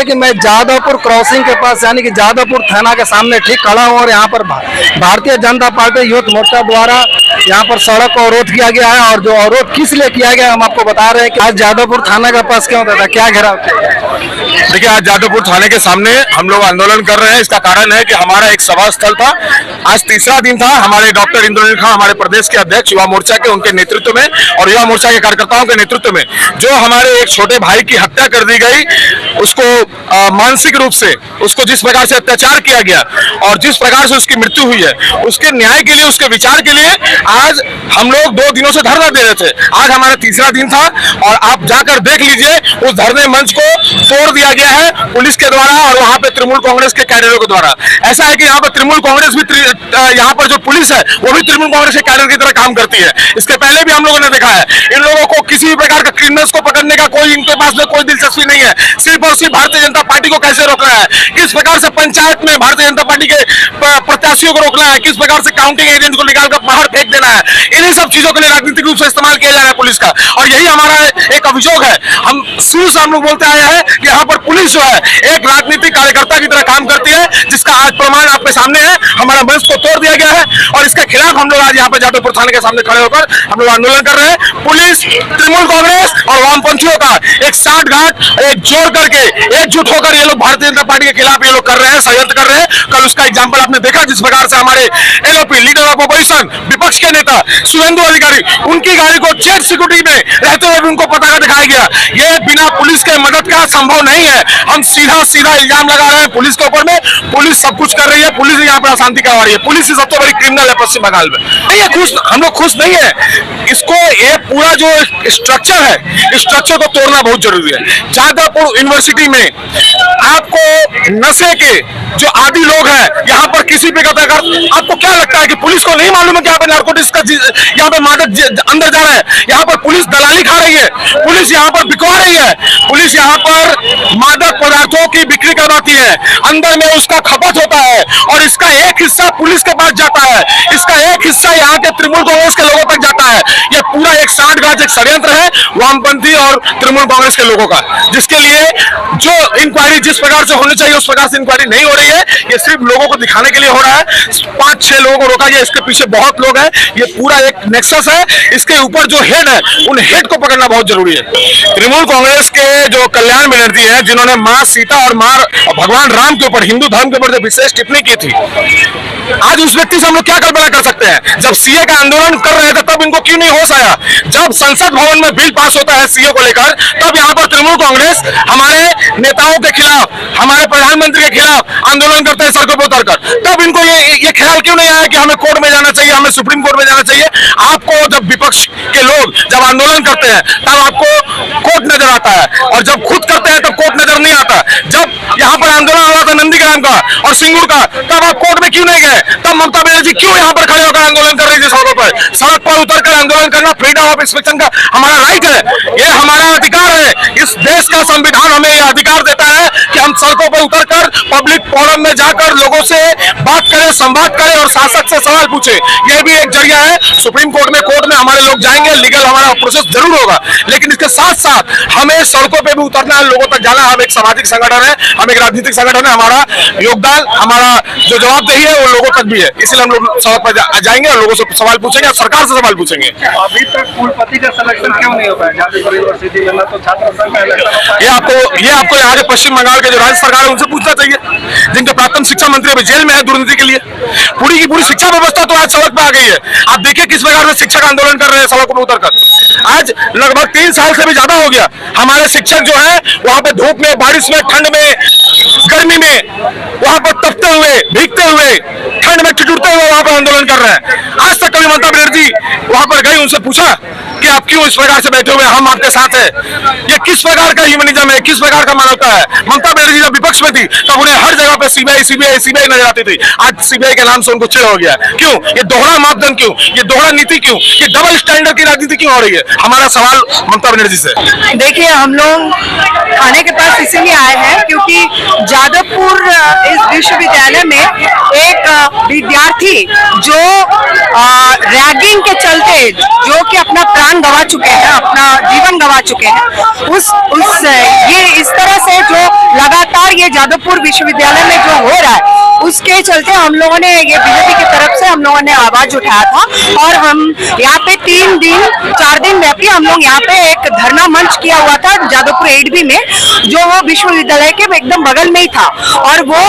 है कि मैं जादवपुर क्रॉसिंग के पास यानी कि जादवपुर थाना के सामने ठीक खड़ा हूँ और यहाँ पर भारतीय जनता पार्टी यूथ मोर्चा द्वारा यहाँ पर सड़क को अवरोध किया गया है। और जो अवरोध किस लिए किया गया हम आपको बता रहे हैं कि आज जादवपुर थाना के पास क्यों था, क्या घेराव? देखिए, आज जादवपुर थाने के सामने हम लोग आंदोलन कर रहे हैं। इसका कारण है कि हमारा एक सभा स्थल था, आज तीसरा दिन था। हमारे डॉक्टर इंद्रनील खान हमारे प्रदेश के अध्यक्ष युवा मोर्चा के, उनके नेतृत्व में और युवा मोर्चा के कार्यकर्ताओं के नेतृत्व में जो हमारे एक छोटे भाई की हत्या कर दी गई, उसको मानसिक रूप से उसको जिस प्रकार से अत्याचार किया गया और जिस प्रकार से उसकी मृत्यु हुई है, उसके न्याय के लिए, उसके विचार के लिए आज हम लोग 2 दिनों से धरना दे रहे थे। आज हमारा तीसरा दिन था और आप जाकर देख लीजिए, उस धरने मंच को तोड़ दिया गया है पुलिस के द्वारा और वहां पे तृणमूल कांग्रेस के कैडरों के द्वारा। ऐसा है कि यहाँ पर तृणमूल कांग्रेस भी, यहाँ पर जो पुलिस है वो भी तृणमूल कांग्रेस के कैडर की तरह काम करती है। इसके पहले भी हम लोगों ने देखा है, इन लोगों को किसी भी प्रकार का क्रिमिनल्स को पकड़ने का कोई इनके पास में कोई दिलचस्पी नहीं है। सिर्फ और सिर्फ भारतीय जनता पार्टी को कैसे रोकना है, किस प्रकार से पंचायत में भारतीय जनता पार्टी के प्रत्याशियों को रोकना है, किस प्रकार से काउंटिंग एजेंट को निकालकर बाहर फेंक देना है, इन्हीं सब चीजों के लिए राजनीतिक रूप से इस्तेमाल किया जा रहा है पुलिस का। और यही हमारा एक अभियोग है। हम शुरू से हम लोग बोलते आए हैं कि यहाँ पर पुलिस जो है एक राजनीतिक कार्यकर्ता की तरह काम करती है, जिसका आज प्रमाण आपके सामने है। हमारा मंच को तोड़ दिया गया है और इसके खिलाफ हम लोग आज यहाँ पे जादवपुर थाने के सामने खड़े होकर हम लोग आंदोलन कर रहे हैं। पुलिस, तृणमूल कांग्रेस और वामपंथियों का एक साठगांठ, एक जोड़ करके, एकजुट होकर ये लोग भारतीय जनता पार्टी के खिलाफ ये लोग कर रहे हैं, षड्यंत्र कर रहे हैं। कल उसका एग्जाम्पल आपने देखा, जिस प्रकार से हमारे एओपी लीडर ऑफ अपोजिशन, विपक्ष के नेता शुभेंदु अधिकारी, उनकी गाड़ी को चेक सिक्योरिटी में रहते हुए भी उनको पटाखा दिखाया गया। ये बिना पुलिस के मदद का संभव नहीं है। हम सीधा सीधा इल्जाम लगा रहे हैं पुलिस के ऊपर में। पुलिस सब कुछ कर रही है, पुलिस यहाँ पर अशांति करवा रही है। पुलिस ही सबसे बड़ी क्रिमिनल है पश्चिम बंगाल में। नहीं, खुश हम लोग खुश नहीं है। इसको ये पूरा जो स्ट्रक्चर है, इस स्ट्रक्चर को तोड़ना बहुत जरूरी है। जादवपुर यूनिवर्सिटी में आपको नशे के जो आदि लोग हैं, यहाँ पर किसी भी प्रकार का, आपको क्या लगता है कि पुलिस को नहीं मालूम है कि यहाँ पे नारकोटिक्स का यहाँ पे मादक अंदर जा रहा है? यहाँ पर पुलिस दलाली खा रही है, पुलिस यहाँ पर बिकवा रही है, पुलिस यहाँ पर मादक पदार्थों की बिक्री करवाती है, अंदर में उसका खपत होता है और इसका एक हिस्सा पुलिस के पास जाता है, इसका एक हिस्सा यहाँ के तृणमूल कांग्रेस के लोगों तक जाता है। ये पूरा एक साठगांठ, एक षड्यंत्र है वामपंथी और तृणमूल कांग्रेस के लोगों का, जिसके लिए जो इंक्वायरी जिस प्रकार से होनी चाहिए उस प्रकार से इंक्वायरी नहीं हो रही है। ये सिर्फ लोगों को दिखाने के लिए हो रहा है। 5-6 लोगों को रोका गया, इसके पीछे बहुत लोग हैं। ये पूरा एक नेक्सस है। इसके ऊपर जो हेड है, उन हेड को पकड़ना बहुत जरूरी है। तृणमूल कांग्रेस के जो कल्याण बनर्जी हैं, जिन्होंने मां सीता और मां भगवान राम के ऊपर, हिंदू धर्म के ऊपर जो विशेष टिप्पणी की थी, आज उस व्यक्ति से हम लोग क्या कल्पना कर सकते हैं? जब सीए का आंदोलन कर रहे थे तब इनको क्यों नहीं होश आया? जब संसद भवन में बिल पास होता है सीए को लेकर, तब यहाँ पर तृणमूल कांग्रेस हमारे नेताओं के खिलाफ, हमारे प्रधानमंत्री के खिलाफ आंदोलन करते हैं सड़कों पर उतरकर। तब इनको ये ख्याल क्यों नहीं आया कि हमें कोर्ट में जाना चाहिए, हमें सुप्रीम कोर्ट में जाना चाहिए? आपको जब विपक्ष के लोग जब आंदोलन करते हैं तब आपको कोर्ट नजर आता है, और जब खुद करते हैं तब कोर्ट नजर नहीं आता। जब यहाँ पर आंदोलन हो रहा था नंदीग्राम का और सिंगूर का, तब आप कोर्ट में क्यों नहीं गए? तब ममता बनर्जी क्यों यहाँ पर खड़े होकर आंदोलन कर रही थी सड़कों पर? सड़क पर उतरकर आंदोलन करना फ्रीडम ऑफ एक्सप्रेशन का हमारा राइट है, ये हमारा अधिकार है। इस देश का संविधान हमें यह अधिकार देता है कि हम सड़कों पर उतरकर पब्लिक फोरम में जाकर लोगों से बात करें, संवाद करें और शासक से सवाल पूछे। यह भी एक जरिया है। सुप्रीम कोर्ट में, कोर्ट में हमारे लोग जाएंगे, लीगल हमारा प्रोसेस जरूर होगा, लेकिन इसके साथ साथ हमें सड़कों पे भी उतरना है, लोगों तक जाना। हम एक सामाजिक संगठन है, हम एक राजनीतिक संगठन है, हमारा योगदान, हमारा जो जवाबदेही है वो लोगों तक भी है। इसलिए हम लोग सड़क पर जाएंगे और लोगों से सवाल पूछेंगे, सरकार से सवाल पूछेंगे। अभी तक कुलपति का सिलेक्शन क्यों नहीं हो पाया जादवपुर यूनिवर्सिटी में? तो छात्र संघ का इलेक्शन ये आपको यहाँ के पश्चिम बंगाल के जो राज्य सरकार है उनसे पूछना चाहिए, जिनके प्राक्तन शिक्षा मंत्री अभी जेल में है दुर्नीति के लिए। पूरी की पूरी शिक्षा व्यवस्था तो आज सड़क पर आ गई है। आप देखिए किस प्रकार से शिक्षक आंदोलन कर रहे हैं सड़कों पर उतरकर। आज लगभग 3 साल से भी ज्यादा हो गया, हमारे शिक्षक जो है वहां पे धूप में, बारिश में, ठंड में, गर्मी में, वहां पर तपते हुए, भीगते हुए, ठंड में ठिठुरते हुए वहां पर आंदोलन कर रहे हैं। आज तक कभी ममता बनर्जी वहां पर गई, उनसे पूछा कि आप क्यों इस प्रकार से बैठे हुए, हम आपके साथ हैं? ये किस प्रकार का ह्यूमनिज्म है, किस प्रकार का मानवता है? ममता बनर्जी जब विपक्ष में थी तब उन्हें हर जगह पे सीबीआई सीबीआई सीबीआई नजर आती थी। आज सीबीआई के नाम से उनको चिढ़ हो गया। क्यों? ये दोहरा मापदंड क्यों, ये दोहरा नीति क्यों, ये डबल स्टैंडर्ड की राजनीति क्यों हो रही है? हमारा सवाल ममता बनर्जी से। देखिए, हम लोग थाने के पास इसीलिए आए हैं क्योंकि जादवपुर इस विश्वविद्यालय में एक विद्यार्थी जो रैगिंग के चलते जो कि अपना प्राण गंवा चुके हैं, अपना जीवन गंवा चुके हैं, ये इस तरह से जो लगातार ये जादवपुर विश्वविद्यालय में जो हो रहा है उसके चलते हम लोगों ने ये बीजेपी की तरफ से हम लोगों ने आवाज उठाया था और हम यहाँ पे 4 दिन व्यापी हम लोग यहाँ पे एक धरना मंच किया हुआ था जादवपुर 8B में, जो वो विश्वविद्यालय के एकदम बगल में ही था। और वो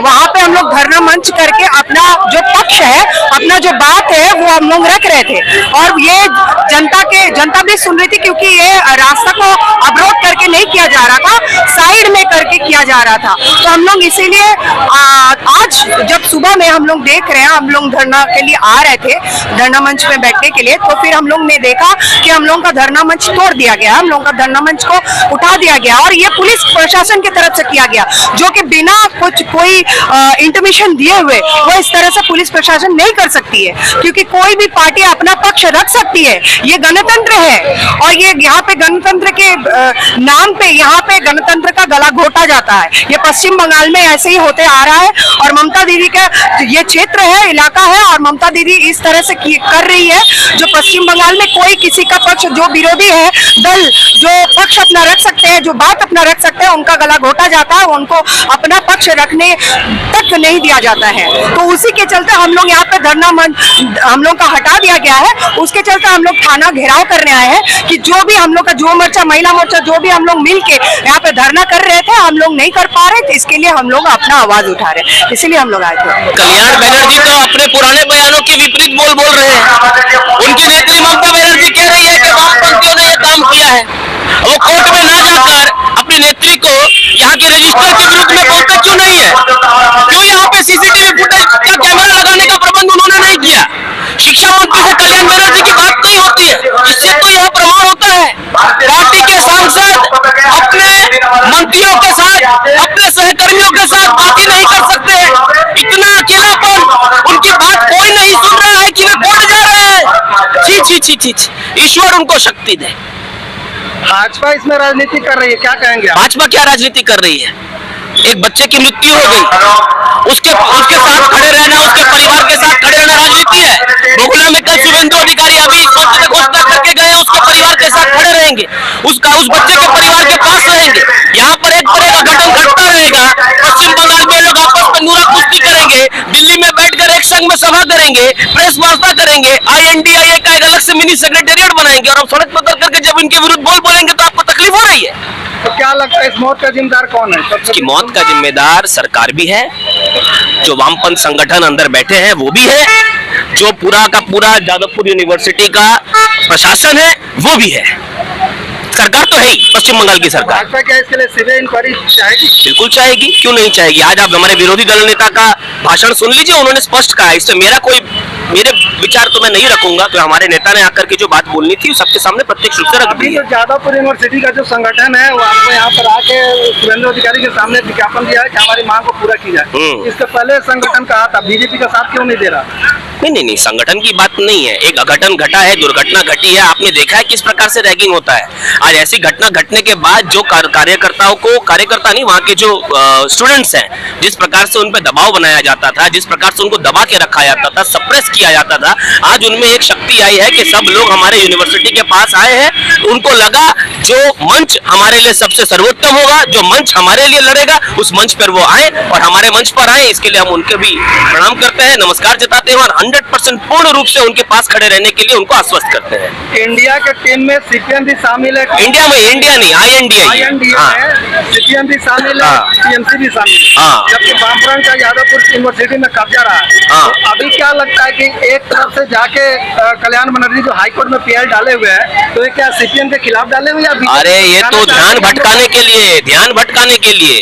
वहाँ पे हम लोग धरना मंच करके अपना जो पक्ष है, अपना जो बात है वो हम लोग रख रहे थे। और ये जनता भी सुन रही थी, क्योंकि ये रास्ता को अवरोध करके नहीं किया जा रहा था, साइड में करके किया जा रहा था। तो हम लोग इसीलिए आज जब सुबह में हम लोग देख रहे हैं, हम लोग धरना के लिए आ रहे थे धरना मंच में बैठने के लिए, तो फिर हम लोग ने देखा कि हम लोगों का धरना मंच तोड़ दिया गया, हम लोगों का धरना मंच को उठा दिया गया और ये पुलिस प्रशासन की तरफ से किया गया, जो कि बिना कोई इंटीमेशन दिए हुए वो इस तरह से पुलिस प्रशासन नहीं कर सकती है, क्योंकि कोई भी पार्टी अपना पक्ष रख सकती है। ये गणतंत्र है और ये यहाँ पे गणतंत्र के नाम पे यहाँ पे गणतंत्र का गला घोटा जाता है। ये पश्चिम बंगाल में ऐसे ही होते आ रहा है और ममता दीदी का ये क्षेत्र है, इलाका है, और ममता दीदी इस तरह से कर रही है जो पश्चिम बंगाल में कोई किसी का पक्ष, जो विरोधी है दल, जो पक्ष अपना रख सकते हैं, जो बात अपना रख सकते हैं, उनका गला घोटा जाता है, उनको अपना पक्ष रखने तक नहीं दिया जाता है। तो उसी के चलते हम लोग यहाँ पे धरना हम लोग का हटा दिया गया है। उसके चलते हम लोग थाना घेराव करने आए हैं कि जो भी हम लोग का जो मोर्चा, महिला मोर्चा, जो भी हम लोग मिल के यहाँ पे धरना कर रहे थे, हम लोग नहीं कर पा रहे थे, इसके लिए हम लोग अपना आवाज उठा रहे, इसीलिए हम लोग आए थे। कल्याण बनर्जी तो अपने पुराने बयानों के विपरीत बोल रहे हैं। उनकी नेत्री ममता बनर्जी कह रही है कि वामपंथियों ने यह काम किया है। वो कोर्ट में ना जाकर अपनी नेत्री को यहाँ के रजिस्टर के विरुद्ध में बोलता क्यों नहीं है? क्यों यहाँ पे सीसीटीवी फुटेज का कैमरा लगाने का प्रबंध उन्होंने नहीं किया? शिक्षा मंत्री से कल्याण बनर्जी की बात नहीं होती है, इससे तो यह प्रमाण होता है पार्टी के सांसद अपने मंत्रियों के साथ, अपने सहकर्मियों के साथ बातें नहीं कर सकते। इतना अकेलापन, उनकी बात कोई नहीं सुन रहा है कि वे कोर्ट जा रहे हैं। छी छी छी छी, ईश्वर उनको शक्ति दे। भाजपा इसमें राजनीति कर रही है, क्या कहेंगे आप? भाजपा क्या राजनीति कर रही है? एक बच्चे की मृत्यु हो गई, उसके साथ खड़े रहना, उसके परिवार के साथ खड़े रहना राजनीति है। बगुला में कल शुभेंदु अधिकारी अभी स्वतंत्र घोषणा करके गए, उसके परिवार के साथ खड़े रहेंगे, उस बच्चे के परिवार के पास रहेंगे। यहाँ पर एक तरह का घटन घटता रहेगा। पश्चिम बंगाल में लोग आपस में नूरा कुश्ती करेंगे, दिल्ली में बैठकर एक संघ में सभा करेंगे, प्रेस वार्ता करेंगे, INDIA का एक अलग से मिनी सेक्रेटेरिएट बनाएंगे और अब सड़क पर उतर करके जब इनके विरुद्ध बोलेंगे तो आपको तकलीफ हो रही है। तो क्या लगता है इस मौत का जिम्मेदार कौन है? इसकी मौत का जिम्मेदार सरकार भी है, जो वामपंथ संगठन अंदर बैठे हैं वो भी है, जो पूरा का पूरा जादवपुर यूनिवर्सिटी का प्रशासन है वो भी है। सरकार तो है ही, पश्चिम बंगाल की सरकार। भाजपा क्या इसके लिए सीबीआई इंक्वायरी चाहेगी? बिल्कुल चाहेगी, क्यों नहीं चाहेगी। आज आप हमारे विरोधी दल नेता का भाषण सुन लीजिए, उन्होंने स्पष्ट कहा। इससे मेरे विचार तो मैं नहीं रखूंगा, तो हमारे नेता ने आकर के जो बात बोलनी थी सबके सामने प्रत्यक्ष रूप से रख दी है। जादवपुर यूनिवर्सिटी का जो संगठन है वो आपको यहाँ पर आके शुभेंदु अधिकारी के सामने विज्ञापन दिया है कि हमारी मांग को पूरा की जाए। इससे पहले संगठन कहा था, बीजेपी का साथ क्यों नहीं दे रहा? नहीं, संगठन की बात नहीं है। एक अघटन घटा है, दुर्घटना घटी है, आपने देखा है किस प्रकार से रैगिंग होता है। आज ऐसी घटना घटने के बाद जो कार्यकर्ता नहीं, वहाँ के जो स्टूडेंट्स हैं, जिस प्रकार से उन पर दबाव बनाया जाता था, जिस प्रकार से उनको दबा के रखा जाता था, सप्रेस किया जाता था, आज उनमें एक शक्ति आई है कि सब लोग हमारे यूनिवर्सिटी के पास आए हैं। उनको लगा जो मंच हमारे लिए सबसे सर्वोत्तम होगा, जो मंच हमारे लिए लड़ेगा, उस मंच पर वो आए और हमारे मंच पर आए। इसके लिए हम उनके भी प्रणाम करते हैं, नमस्कार जताते हैं और 100% पूर्ण रूप से उनके पास खड़े रहने के लिए उनको आश्वस्त करते हैं। इंडिया के टीम में सीपीएम भी शामिल है। इंडिया नहीं, INDIA सीपीएम भी शामिल है, टीएमसी भी शामिल है, जबकि वामफ्रंट का जादवपुर यूनिवर्सिटी में कब्जा रहा है। तो अभी क्या लगता है कि एक तरफ से जाके कल्याण बनर्जी जो हाईकोर्ट में PL डाले हुए हैं, तो ये क्या सीपीएम के खिलाफ डाले हुए या? अरे ये तो ध्यान भटकाने के लिए,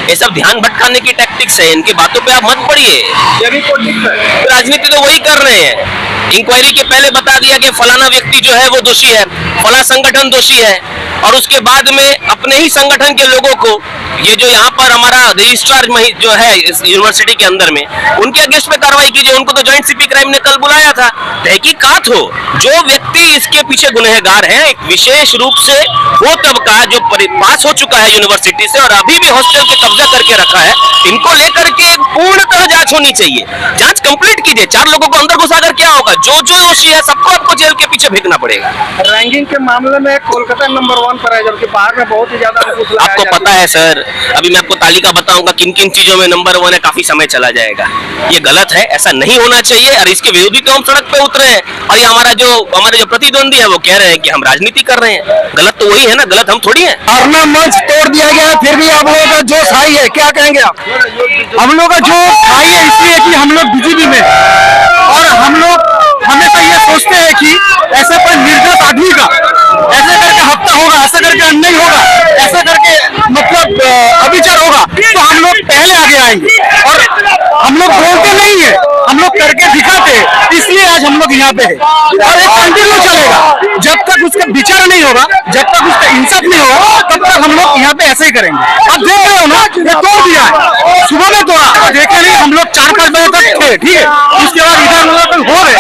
ये सब ध्यान भटकाने की टैक्टिक्स है। इनकी बातों पे आप मत पड़िए, ये भी पॉलिटिक्स है। राजनीति तो वही कर रहे हैं। इंक्वायरी के पहले बता दिया कि फलाना व्यक्ति जो है वो दोषी है, फला संगठन दोषी है, और उसके बाद में अपने ही संगठन के लोगों को, ये जो यहाँ पर हमारा रजिस्ट्रार जो है इस यूनिवर्सिटी के अंदर में, उनके अगेंस्ट में कार्रवाई कीजिए। उनको तो जॉइंट CP क्राइम ने कल बुलाया था। तहकीकात हो, जो व्यक्ति व्यक्ति इसके पीछे गुनहगार है। एक विशेष रूप से वो तबका जो पास हो चुका है यूनिवर्सिटी से और अभी भी हॉस्टल पे कब्जा करके रखा है, इनको लेकर के पूर्णतः जांच होनी चाहिए। जांच कंप्लीट कीजिए। 4 लोगों को अंदर घुसाकर क्या होगा? जो दोषी है सबको आपको जेल के पीछे भेजना पड़ेगा। रैंकिंग के मामले में कोलकाता नंबर 1 पर है, जबकि बाहर में बहुत ही ज्यादा अंकुश लगाया आपको जाता पता है सर, अभी मैं आपको तालिका बताऊंगा किन किन चीजों में नंबर 1 है, काफी समय चला जाएगा। ये गलत है, ऐसा नहीं होना चाहिए और इसके विरोधी तो हम सड़क पे उतरे हैं और ये हमारे जो प्रतिद्वंदी है वो कह रहे हैं कि हम राजनीति कर रहे हैं। गलत तो वही है ना, गलत हम थोड़ी हैं। धरना मंच तोड़ दिया गया है, फिर भी आप लोगों का जोश हाई है, क्या कहेंगे आप? हम लोग का जोश हाई है इसलिए कि हम लोग बीजेपी में और हम लोग हमेशा ये सोचते हैं कि ऐसे कोई निर्दोष आदमी का ऐसे करके हत्या होगा, ऐसे करके अन्याय होगा, ऐसे करके मतलब अविचार होगा तो हम लोग पहले आगे आएंगे। और हम लोग बोलते नहीं है, हम लोग करके दिखाते हैं, इसलिए आज हम लोग यहाँ पे है। और ये कंटिन्यू चलेगा जब तक उसका विचार नहीं होगा, जब तक उसका इंसाफ नहीं होगा, तब तक हम लोग यहाँ पे ऐसे ही करेंगे। अब देख रहे हो ना, ये तोड़ दिया है, सुबह में तोड़ा, देखे नहीं हम लोग 4-5 बजे तक थे, ठीक है। उसके बाद इधर उधर हो गए,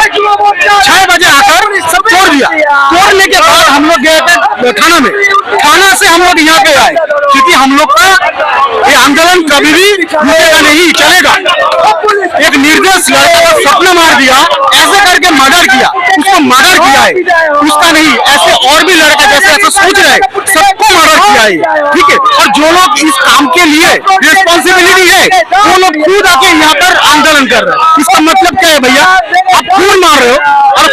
6 बजे आकर सब तोड़ दिया। तोड़ने के बाद हम लोग गए थे थाना में, थाना से हम लोग यहाँ पे आए क्योंकि हम लोग का ये आंदोलन कभी भी रुकेगा नहीं, चलेगा। एक निर्दोष लड़के का सपना मार दिया, ऐसे करके मर्डर किया, उसको मर्डर किया है, उसका नहीं, ऐसे और भी लड़के जैसे ऐसा सोच रहे हैं सबको मर्डर किया है, ठीक है। और जो लोग इस काम के लिए रिस्पॉन्सिबिलिटी है वो लोग खुद आके यहाँ पर आंदोलन कर रहे हैं। इसका मतलब क्या है भैया? आप खून मार रहे हो और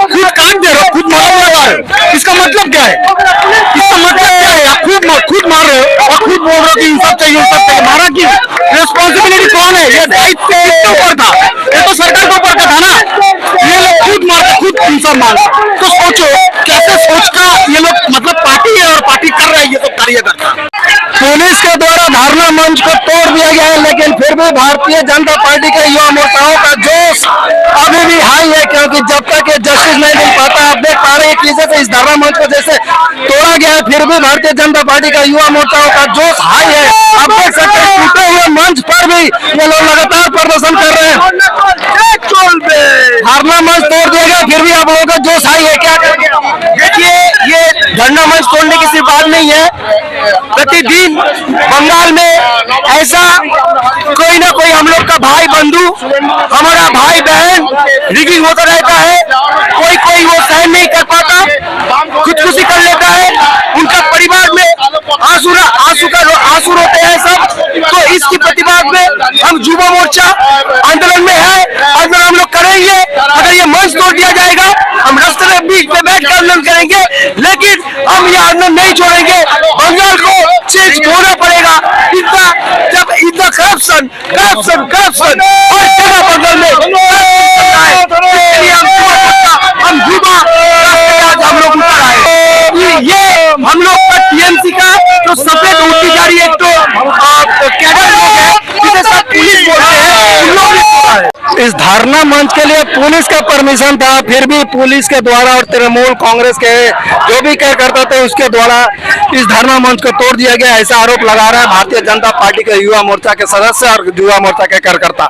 खुद काट दे रहे हो, खुद मरम लगा रहे हो, इसका मतलब क्या है? इसका मतलब क्या है? आप खुद मार रहे हो और खुद बोल रहे हो कि इंसाफ चाहिए, इंसाफ चाहिए। मारा क्यों? रिस्पॉन्सिबिलिटी कौन है? ये दायित्व किसके ऊपर था? ये तो सरकार के ऊपर का था ना। ये लोग खुद मारते, खुद इंसाफ मांगते, तो सोचो कैसे सोच का ये लोग मतलब पार्टी है और पार्टी कर रहा है ये तो कार्य करता है। पुलिस के द्वारा धरना मंच को तोड़ दिया गया है, लेकिन फिर भी भारतीय जनता पार्टी के युवा मोर्चाओं का जोश अभी भी हाई है, क्योंकि जब तक ये जस्टिस नहीं मिल पाता, आप देख पा रहे हैं कि जैसे इस धरना मंच को जैसे तोड़ा गया है, फिर भी भारतीय जनता पार्टी का युवा मोर्चाओं का जोश हाई है। आप देख सकते हैं टूटे हुए मंच पर भी ये लोग लगातार प्रदर्शन कर रहे हैं। धरना मंच तोड़ दिया गया, फिर भी आप लोगों का जोश हाई है, क्या कहेंगे? देखिए, ये धरना मंच तोड़ने की सिर्फ बात नहीं है, प्रतिदिन बंगाल में ऐसा कोई ना कोई हम लोग का भाई बंधु, हमारा भाई बहन रिगिंग होता रहता है। कोई वो सहन नहीं कर पाता, खुदकुशी कर लेता है, उनका परिवार में आंसू रोते हैं सब। तो इसकी प्रतिवाद में हम युवा मोर्चा आंदोलन में है, आंदोलन हम लोग करेंगे। अगर ये मंच तोड़ दिया जाएगा, हम रास्ते में बीच में बैठ कर आंदोलन करेंगे, लेकिन हम ये आंदोलन नहीं छोड़ेंगे। बंगाल को चेंज होना पड़ेगा। इतना करप्शन हर जगह बंगाल में हम युवा हम लोग उतर आए। ये हम लोग का टीएमसी का जो सफेद उठती जा रही है, एक तो कैडर लोग है जिसे सब पुलिस बोलते हैं, उन लोग ने तोड़ा है। इस धरना मंच के लिए पुलिस का परमिशन था, फिर भी पुलिस के द्वारा और तृणमूल कांग्रेस के जो भी कार्यकर्ता थे उसके द्वारा इस धरना मंच को तोड़ दिया गया, ऐसा आरोप लगा रहा है भारतीय जनता पार्टी के युवा मोर्चा के सदस्य और युवा मोर्चा के कार्यकर्ता।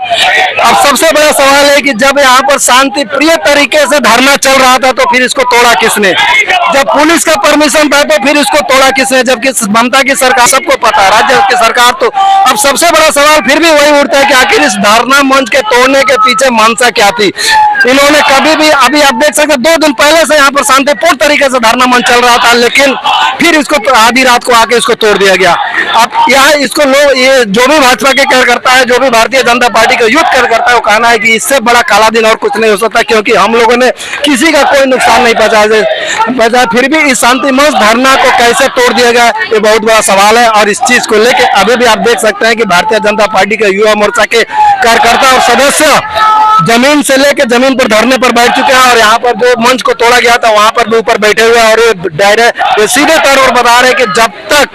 अब सबसे बड़ा सवाल है कि जब यहाँ पर शांति प्रिय तरीके से धरना चल रहा था तो फिर इसको तोड़ा किसने? जब पुलिस का परमिशन था तो फिर इसको तोड़ा किसने? जबकि ममता की सरकार, सबको पता है राज्य की सरकार। तो अब सबसे बड़ा सवाल फिर भी वही उठता है कि आखिर इस धरना मंच के तोड़ने के पीछे मंशा क्या थी? इन्होंने कभी भी, अभी आप देख सकते 2 दिन पहले से यहाँ पर शांतिपूर्ण तरीके से धरना मंच चल रहा था, लेकिन फिर इसको आधी रात को आके इसको तोड़ दिया गया। अब यहाँ इसको लोग, ये जो भी भाजपा के कार्यकर्ता है, जो भी भारतीय जनता पार्टी के यूथ कार्यकर्ता है, वो कहना है कि इससे बड़ा काला दिन और कुछ नहीं हो सकता, क्योंकि हम लोगों ने किसी का कोई नुकसान नहीं पहुंचाया, फिर भी इस शांति मंच धरना को कैसे तोड़ दिया गया, ये बहुत बड़ा सवाल है। और इस चीज को लेकर अभी भी आप देख सकते हैं कि भारतीय जनता पार्टी के युवा मोर्चा के कार्यकर्ता और सदस्य जमीन से लेकर जमीन पर धरने पर बैठ चुके हैं, और यहाँ पर जो मंच को तोड़ा गया था वहां पर भी ऊपर बैठे हुए हैं, और ये डायरेक्ट सीधे तौर पर बता रहे हैं कि जब तक